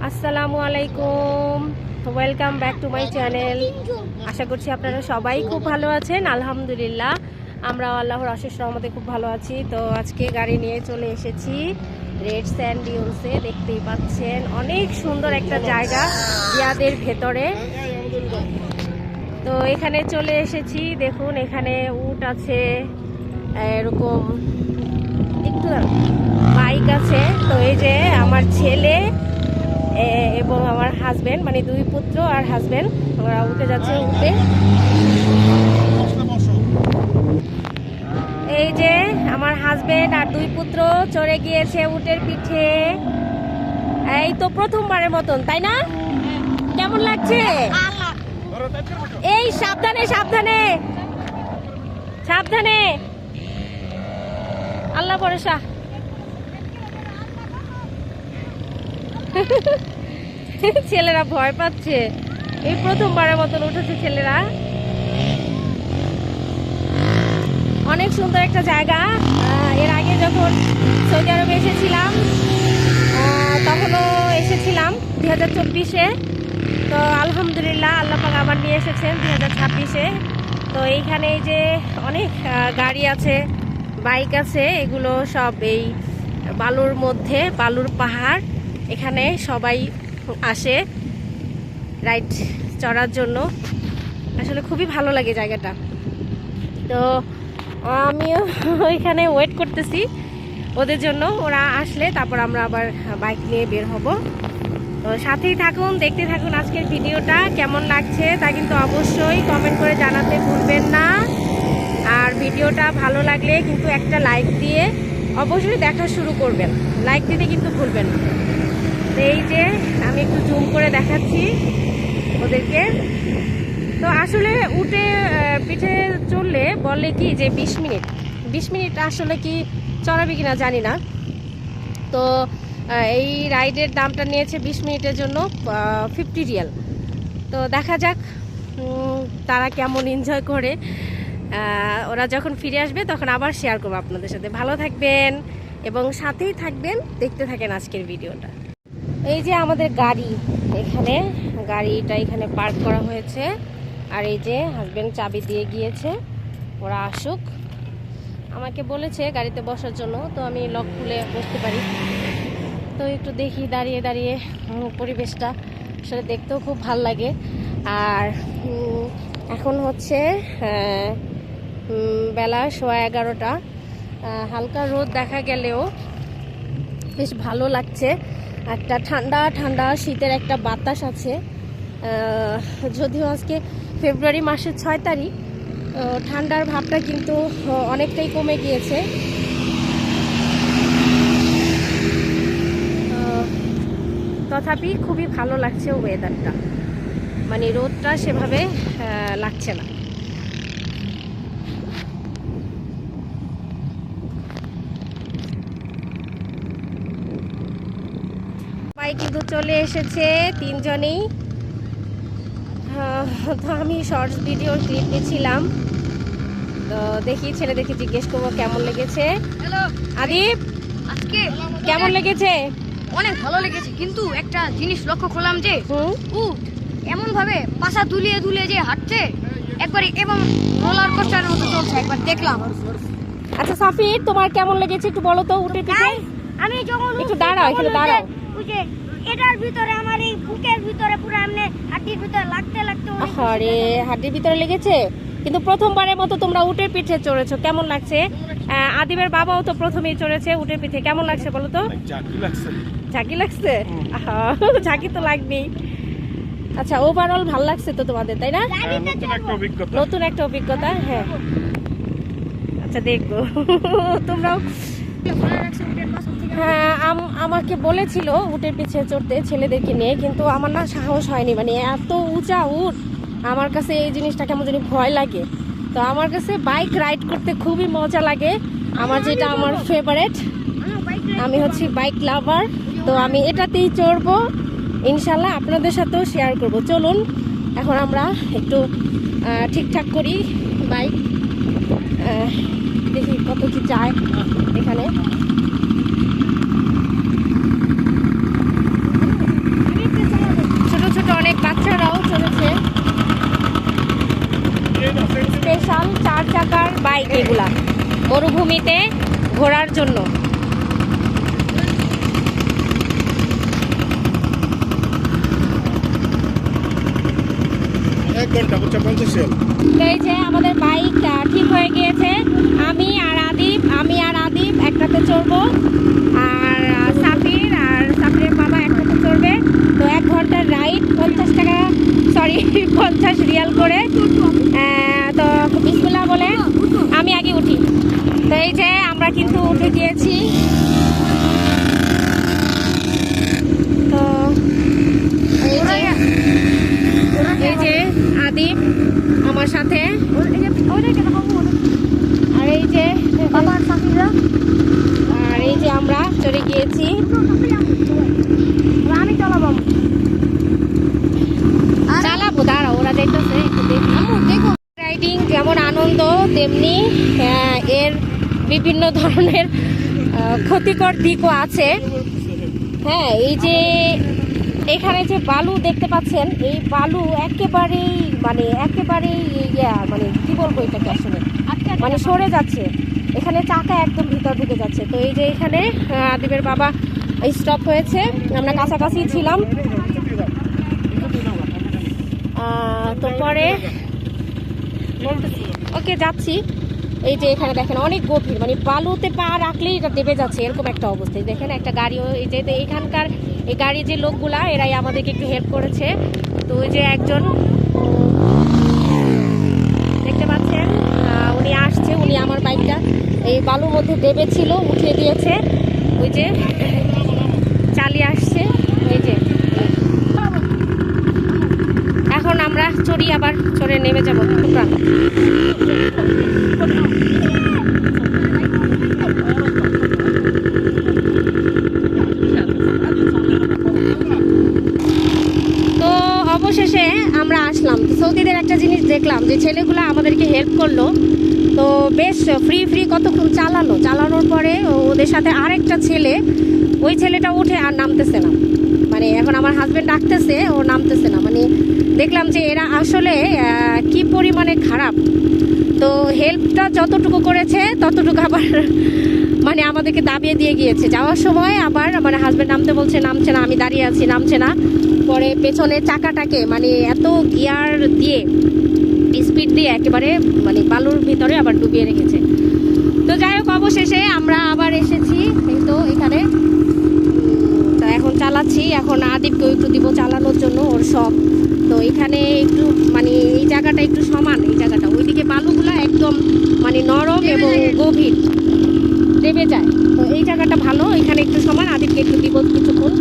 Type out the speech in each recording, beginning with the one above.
আসসালামু আলাইকুম, welcome back to my channel. আশা করছি আপনারা সবাই খুব ভালো আছেন। আলহামদুলিল্লাহ আমরাও আল্লাহর অশেষ রহমতে খুব ভালো আছি। তো আজকে গাড়ি নিয়ে চলে এসেছি রেড স্যান্ড ডিউন্সে। দেখতেই পাচ্ছেন অনেক সুন্দর একটা জায়গা ইয়াদের ভেতরে। তো এখানে চলে এসেছি, দেখুন এখানে উট আছে, এরকম একটু বাইক আছে। তো এই যে আমার ছেলে এবং আমার হাজবেন্ড, মানে দুই পুত্র আর হাজবেন্ড, ওরা উঠে যাচ্ছে উঠে। এই যে আমার হাজবেন্ড আর দুই পুত্র চড়ে গিয়েছে উটের পিঠে। এই তো প্রথমবারের মতন, তাই না? কেমন লাগছে? এই সাবধানে সাবধানে সাবধানে, আল্লাহ ভরসা। ছেলেরা ভয় পাচ্ছে, এই প্রথমবারের মতন উঠেছে ছেলেরা। অনেক সুন্দর একটা জায়গা। এর আগে যখন সৌদি আরবে এসেছিলাম তখনও এসেছিলাম 2024-এ। তো আলহামদুলিল্লাহ আল্লাহ পাক আবার নিয়ে এসেছেন 2026-এ। তো এইখানে এই যে অনেক গাড়ি আছে, বাইক আছে, এগুলো সব এই বালুর মধ্যে, বালুর পাহাড়, এখানে সবাই আসে রাইড চড়ার জন্য। আসলে খুবই ভালো লাগে জায়গাটা। তো আমিও ওইখানে ওয়েট করতেছি ওদের জন্য, ওরা আসলে তারপর আমরা আবার বাইক নিয়ে বের হব। তো সাথেই থাকুন, দেখতে থাকুন আজকের ভিডিওটা। কেমন লাগছে তা কিন্তু অবশ্যই কমেন্ট করে জানাতে ভুলবেন না। আর ভিডিওটা ভালো লাগলে কিন্তু একটা লাইক দিয়ে অবশ্যই দেখা শুরু করবেন, লাইক দিতে কিন্তু ভুলবেন না। এই যে আমি একটু জুম করে দেখাচ্ছি ওদেরকে। তো আসলে উঠে পিঠে চললে বলে কি যে 20 মিনিট আসলে কি চড়াবে কিনা জানি না। তো এই রাইডের দামটা নিয়েছে 20 মিনিটের জন্য 50 রিয়াল। তো দেখা যাক তারা কেমন এনজয় করে। ওরা যখন ফিরে আসবে তখন আবার শেয়ার করবো আপনাদের সাথে। ভালো থাকবেন এবং সাথেই থাকবেন, দেখতে থাকেন আজকের ভিডিওটা। এই যে আমাদের গাড়ি, গাড়িটা এখানে পার্ক করা হয়েছে। আর এই যে হাজবেন্ড চাবি দিয়ে গিয়েছে, ওরা আসুক। আমাকে বলেছে গাড়িতে বসার জন্য, তো আমি লক খুলে বসতে পারি। তো একটু দেখি দাঁড়িয়ে দাঁড়িয়ে পরিবেশটা, আসলে দেখতেও খুব ভাল লাগে। আর এখন হচ্ছে বেলা 11:15। হালকা রোদ দেখা গেলেও বেশ ভালো লাগছে। একটা ঠান্ডা ঠান্ডা শীতের একটা বাতাস আছে। যদিও আজকে ফেব্রুয়ারি মাসের 6 তারিখ, ঠান্ডার ভাবটা কিন্তু অনেকটাই কমে গিয়েছে। তথাপি খুবই ভালো লাগছে ওয়েদারটা, মানে রোদটা সেভাবে লাগছে না। সবাই কিন্তু চলে এসেছে, তিনজনেই। তো আমি শর্টস ভিডিওর ক্লিপ নিচ্ছিলাম, তো দেখি ছেলেদেরকে জিজ্ঞেস করবো কেমন লেগেছে। হ্যালো আদিব, আজকে কেমন লেগেছে? অনেক ভালো লেগেছে, কিন্তু একটা জিনিস লক্ষ্য করলাম যে উট এমন ভাবে পাশা দুলিয়ে দুলিয়ে যে হাঁটছে একবারে, এবং রোলার কোস্টারের মতো চলছে, একবার দেখলাম। আচ্ছা সাফির, তোমার কেমন লেগেছে একটু বলো তো উটের পিঠে? আমি যখন একটু দাঁড়াও, এখানে দাঁড়াও। ওই যে এটার ভিতরে আমার এই বুকের ভিতরে পুরো এমনি হাড়ির ভিতরে লাগতে লাগতে আরে হাড়ির ভিতরে লেগেছে। কিন্তু প্রথমবারের মতো তোমরা উটের পিঠে চড়েছো, কেমন লাগছে? আদিবের বাবাও তো প্রথমেই চড়েছে উটের পিঠে, কেমন লাগছে বলো তো? ঝাঁকি লাগছে? ঝাঁকি তো লাগবেই। আচ্ছা, ওভারঅল ভালো লাগছে তো তোমাদের, তাই না? নতুন একটা অভিজ্ঞতা। হ্যাঁ, আচ্ছা দেখবো তোমরাও। হ্যাঁ, আমাকে বলেছিল উটের পিছে চড়তে ছেলেদেরকে নিয়ে, কিন্তু আমার না সাহস হয়নি। মানে এত উঁচা উট, আমার কাছে এই জিনিসটা কেমন জানি ভয় লাগে। তো আমার কাছে বাইক রাইড করতে খুবই মজা লাগে, যেটা আমার ফেভারেট। আমি হচ্ছি বাইক লাভার, তো আমি এটাতেই চড়বো ইনশাল্লাহ, আপনাদের সাথেও শেয়ার করব। চলুন এখন আমরা একটু ঠিকঠাক করি বাইক, দেখি কত কি যায় এখানে। মরুভূমিতে ঘোরার জন্য। এক ঘন্টা 50 রিয়াল। তো এই যে আমাদের বাইক ঠিক হয়ে গিয়েছে। আমি আর আদিব একটাতে চড়বো, আর সাফিরের বাবা একটাতে চড়বে। তো 1 ঘন্টার রাইড 50 রিয়াল করে। তো বিসমিল্লাহ বলে আমি আগে উঠি। তো এই যে আমরা কিন্তু উঠে গিয়েছি। তো এই যে আদিব আমার সাথে, আর এই যে আমরা চলে গিয়েছি। আমি চালাবো। চালাবো, দাঁড়াও, ওরা যাইতেছে, একটু দেখো। রাইডিং যেমন আনন্দ, তেমনি এর বিভিন্ন ধরনের ক্ষতিকর দিকও আছে। হ্যাঁ, এই যে এখানে যে বালু দেখতে পাচ্ছেন, এই বালু একেবারেই কি বলবো এটাকে আসলে, মানে সরে যাচ্ছে। এখানে চাকা একদম ভিতর ঢুকে যাচ্ছে। তো এই যে এখানে আদিবের বাবা স্টপ হয়েছে, আমরা কাছাকাছি ছিলাম। তো পরে ওকে যাচ্ছি। এই যে এখানে দেখেন অনেক গভীর, মানে বালুতে পা রাখলেই এটা দেবে যাচ্ছে, এরকম একটা অবস্থায়। দেখেন একটা গাড়িও, এই যে এখানকার এই গাড়ির যে লোকগুলা, এরাই আমাদেরকে একটু হেল্প করেছে। তো ওই যে একজন দেখতে পাচ্ছেন, উনি আসছে, উনি আমার বাইকটা এই বালুর মধ্যে দেবে ছিল, উঠিয়ে দিয়েছে। ওই যে চালিয়ে আসছে। এই যে এখন আমরা আবার চড়ে নেমে যাবো। তো অবশেষে আমরা আসলাম। সৌদিদের একটা জিনিস দেখলাম, যে ছেলেগুলো আমাদেরকে হেল্প করলো। তো বেশ ফ্রি কতক্ষণ চালানোর পরে ওদের সাথে আরেকটা ছেলে, ওই ছেলেটা উঠে আর নামতেছে না। মানে এখন আমার হাজবেন্ড ডাকতেছে, ও নামতেছে না। মানে দেখলাম যে এরা আসলে কি পরিমাণে খারাপ। তো হেল্পটা যতটুকু করেছে ততটুকু আবার মানে আমাদেরকে দাবিয়ে দিয়ে গিয়েছে। যাওয়ার সময় আবার মানে হাজবেন্ড নামতে বলছে, নামছে না, আমি দাঁড়িয়ে আছি, নামছে না। পরে পেছনের চাকাটাকে মানে এত গিয়ার দিয়ে, স্পিড দিয়ে একেবারে মানে বালুর ভিতরে আবার ডুবিয়ে রেখেছে। তো যাই হোক, অবশেষে আমরা আবার এসেছি এই তো এখানে। তো এখন চালাচ্ছি, এখন আদিবকে একটু দিব চালানোর জন্য, ওর শখ। তো এখানে একটু মানে এই জায়গাটা একটু সমান, এই জায়গাটা ওইদিকে বালুগুলা একদম মানে নরম এবং গভীর, দেবে যায়। তো এই জায়গাটা ভালো, এখানে একটু সমান। আদিবকে একটু দিব কিছুক্ষণ,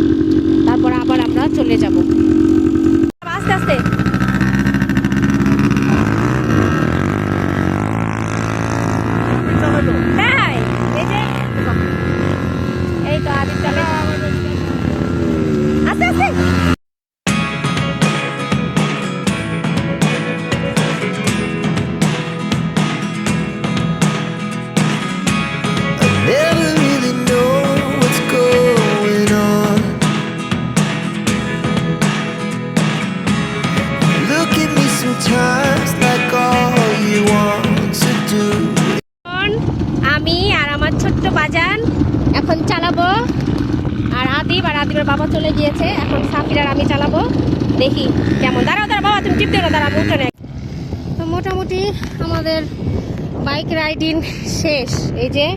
তারপর আবার আমরা চলে যাব আস্তে আস্তে। হ্যাঁ, এই তো আদিব চলে আস্তে আস্তে। Never really know what's going on. Look at me sometimes like all you want to do. আমি আর আমার ছোট্ট বাজান এখন চালাবো, আর আদিবের বাবা চলে গিয়েছে। এখন সাফির আর আমি চালাবো, দেখি কেমন। দাঁড়াও বাবা, তুমি টিপ দিও না, দাঁড়াবো উঠোনে। তো মোটামুটি আমাদের বাইক রাইডিং শেষ। এই যে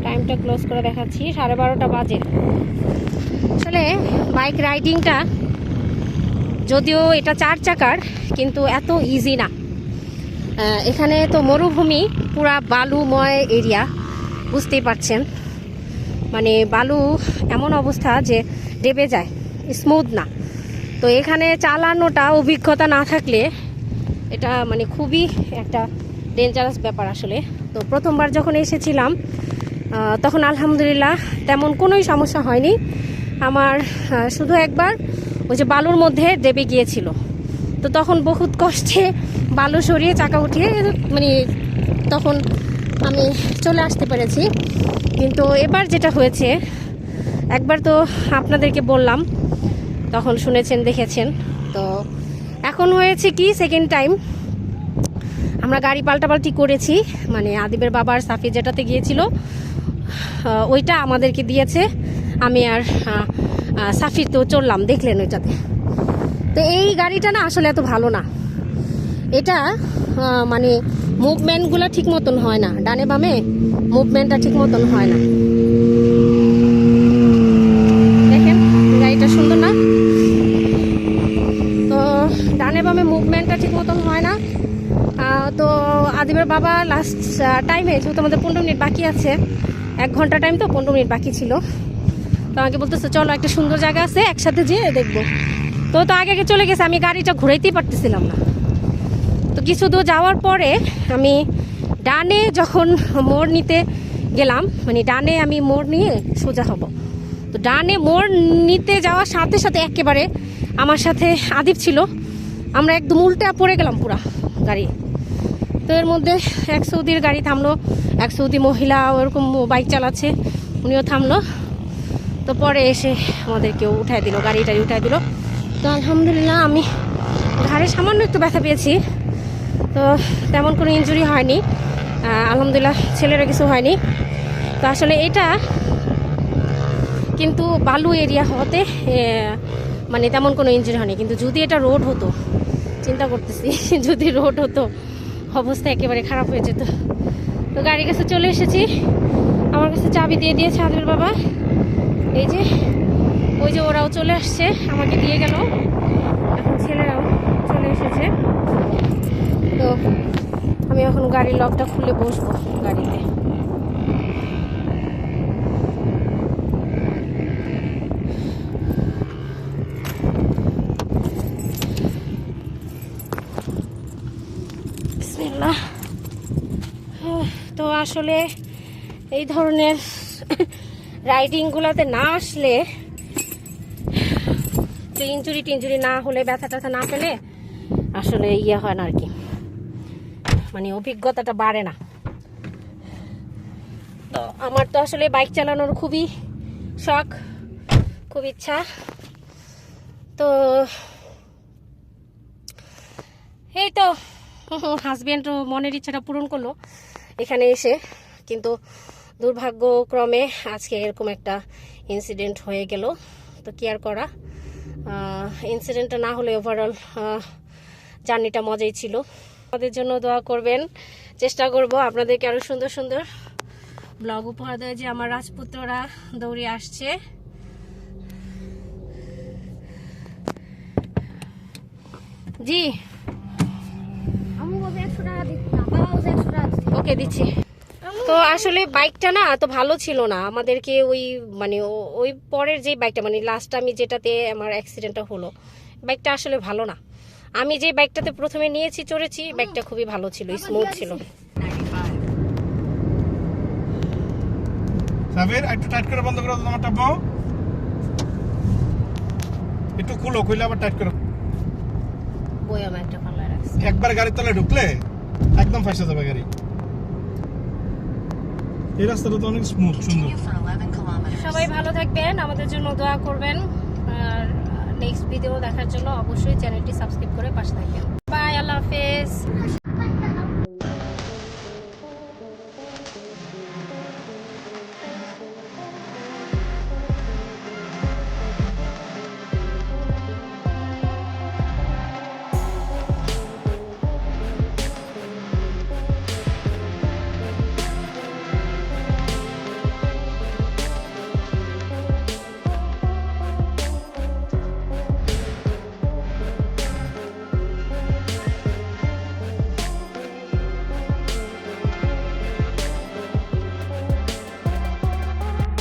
টাইমটা ক্লোজ করে দেখাচ্ছি, 12:30 বাজে। আসলে বাইক রাইডিংটা যদিও এটা 4 চাকার, কিন্তু এত ইজি না। এখানে তো মরুভূমি, পুরা বালুময় এরিয়া, বুঝতেই পারছেন। মানে বালু এমন অবস্থা যে ডেবে যায়, স্মুথ না। তো এখানে চালানোটা অভিজ্ঞতা না থাকলে এটা মানে খুবই একটা ডেঞ্জারাস ব্যাপার আসলে। তো প্রথমবার যখন এসেছিলাম তখন আলহামদুলিল্লাহ তেমন কোনোই সমস্যা হয়নি আমার। শুধু একবার ওই যে বালুর মধ্যে ডেবে গিয়েছিল, তো তখন বহুত কষ্টে বালু সরিয়ে চাকা উঠিয়ে মানে তখন আমি চলে আসতে পেরেছি। কিন্তু এবার যেটা হয়েছে, একবার তো আপনাদেরকে বললাম, তখন শুনেছেন দেখেছেন। তো এখন হয়েছে কি, সেকেন্ড টাইম আমরা গাড়ি পাল্টাপাল্টি করেছি, মানে আদিবের বাবার সাফি যেটাতে গিয়েছিল ওইটা আমাদেরকে দিয়েছে, আমি আর সাফি তো চললাম, দেখলেন ওইটাতে। তো এই গাড়িটা না আসলে এত ভালো না, এটা মানে মুভমেন্টগুলো ঠিক মতন হয় না, ডানে বামে মুভমেন্টটা ঠিক মতন হয় না। দেখেন গাড়িটা সুন্দর না? তো ডানে বামে মুভমেন্টটা ঠিক মতন হয় না। তো আদিবের বাবা লাস্ট টাইমে, যেহেতু আমাদের 15 মিনিট বাকি আছে, 1 ঘন্টা টাইম, তো 15 মিনিট বাকি ছিল, তো আমাকে বলতেছে চলো একটা সুন্দর জায়গা আছে একসাথে যেয়ে দেখবো। তো আগে আগে চলে গেছে, আমি গাড়িটা ঘুরাইতেই পারতেছিলাম না। তো কিছু দূর যাওয়ার পরে আমি ডানে যখন মোড় নিতে গেলাম, মানে ডানে আমি মোড় নিয়ে সোজা হব, তো ডানে মোড় নিতে যাওয়ার সাথে সাথে একেবারে আমার সাথে আদিব ছিল, আমরা একদম উল্টা পড়ে গেলাম পুরা গাড়ি। তো এর মধ্যে এক সৌদির গাড়ি থামলো, এক সৌদি মহিলা ওরকম বাইক চালাচ্ছে, উনিও থামলো। তো পরে এসে আমাদেরকেও উঠাই দিল, গাড়িটাই উঠাই দিল। তো আলহামদুলিল্লাহ আমি ঘাড়ে সামান্য একটু ব্যথা পেয়েছি, তো তেমন কোনো ইনজুরি হয়নি, আলহামদুলিল্লাহ ছেলেরা কিছু হয়নি। তো আসলে এটা কিন্তু বালু এরিয়া হতে মানে তেমন কোনো ইনজুরি হয়নি, কিন্তু যদি এটা রোড হতো, চিন্তা করতেছি যদি রোড হতো অবস্থা একেবারে খারাপ হয়ে যেত। তো গাড়ির কাছে চলে এসেছি, আমার কাছে চাবি দিয়ে দিয়েছে আদিবের বাবা, এই যে ওই যে ওরাও চলে আসছে, আমাকে দিয়ে গেল, এখন ছেলেরাও চলে এসেছে। তো আমি এখন গাড়ির লকটা খুলে বসবো গাড়িতে। বিসমিল্লাহ। তো আসলে এই ধরনের রাইডিংগুলোতে না আসলে, ইনজুরি টিনজুরি না হলে, ব্যথা ট্যাথা না পেলে আসলে ইয়ে হয় না আর কি, মানে অভিজ্ঞতাটা বাড়ে না। তো আমার তো আসলে বাইক চালানোর খুবই শখ, খুব ইচ্ছা। তো এই তো হাজব্যান্ড মনের ইচ্ছাটা পূরণ করলো এখানে এসে, কিন্তু দুর্ভাগ্যক্রমে আজকে এরকম একটা ইনসিডেন্ট হয়ে গেল। তো কি আর করা, ইনসিডেন্টটা না হলে ওভারঅল জার্নিটা মজাই ছিল। আমাদের জন্য দোয়া করবেন, চেষ্টা করব আপনাদেরকে আরো সুন্দর সুন্দর ব্লগ উপহার দেয়। যে আমার রাজপুত্ররা দৌড়ে আসছে, জি ওকে দিচ্ছি। তো আসলে বাইকটা না তো ভালো ছিল না আমাদেরকে, ওই মানে ওই পরের যে বাইকটা, মানে লাস্ট আমি যেটাতে আমার অ্যাক্সিডেন্টটা হলো, বাইকটা আসলে ভালো না। আমি যে বাইকটাতে প্রথমে নিয়েছি, চড়েছি, বাইকটা খুবই ভালো ছিল, স্মুথ ছিল। সাবির একটু টাইট করে বন্ধ করো তোমারটা, বউ একটু খুলো, খুলে আবার টাইট করো। বই আমার একটা ভালো লাগছে, একবার গাড়ির তলায় ঢুকলে একদম ফাঁসে যাবে গাড়ি। এই রাস্তাটা তো অনেক স্মুথ, সুন্দর। সবাই ভালো থাকবেন, আমাদের জন্য দোয়া করবেন, আর নেক্সট ভিডিও দেখার জন্য অবশ্যই চ্যানেলটি সাবস্ক্রাইব করে পাশে থাকবেন। বাই, আল্লাহ হাফেজ।